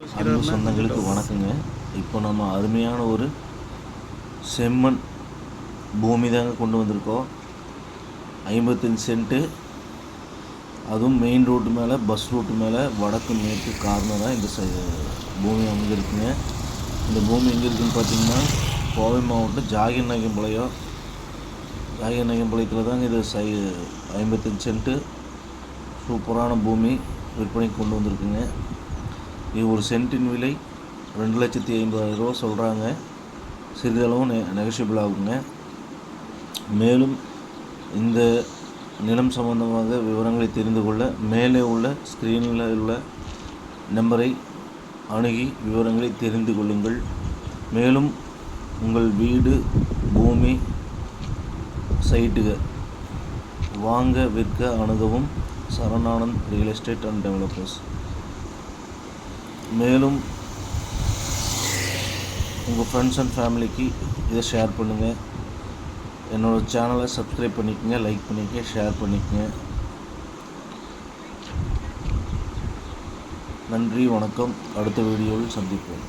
அன்பு சொந்தங்களுக்கு வணக்கங்க. இப்போ நம்ம அருமையான ஒரு செம்மண் பூமி தாங்க கொண்டு வந்திருக்கோம். 55 சென்ட்டு, அதுவும் மெயின் ரோட்டு மேலே, பஸ் ரூட்டு மேலே வடக்கு மேற்கு கார்னராக இந்த பூமி அமைஞ்சிருக்குங்க. இந்த பூமி எங்கே இருக்குதுன்னு பார்த்தீங்கன்னா, கோவை மாவட்டம் ஜாகிரநாயக்கம்பாளையத்தில் தாங்க இது 55 சென்ட்டு சூப்பரான பூமி விற்பனைக்கு கொண்டு வந்திருக்குங்க. இது ஒரு சென்ட்டின் விலை 2,50,000 சொல்கிறாங்க. சிறிதளவு நெகஷியபிள் ஆகுங்க. மேலும் இந்த நிலம் சம்பந்தமாக விவரங்களை தெரிந்து கொள்ள மேலே உள்ள ஸ்க்ரீனில் உள்ள நம்பரை அணுகி விவரங்களை தெரிந்து கொள்ளுங்கள். மேலும் உங்கள் வீடு, பூமி, சைட்டுகள் வாங்க விற்க அணுகவும் சரவணானந்த் ரியல் எஸ்டேட் அண்ட் டெவலப்பர்ஸ். மேலும் உங்கள் ஃப்ரெண்ட்ஸ் அண்ட் ஃபேமிலிக்கு இதை ஷேர் பண்ணுங்கள். என்னோடய சேனலை சப்ஸ்கிரைப் பண்ணிக்கங்க, லைக் பண்ணிக்கங்க, ஷேர் பண்ணிக்கங்க. நன்றி, வணக்கம். அடுத்த வீடியோவில் சந்திப்போம்.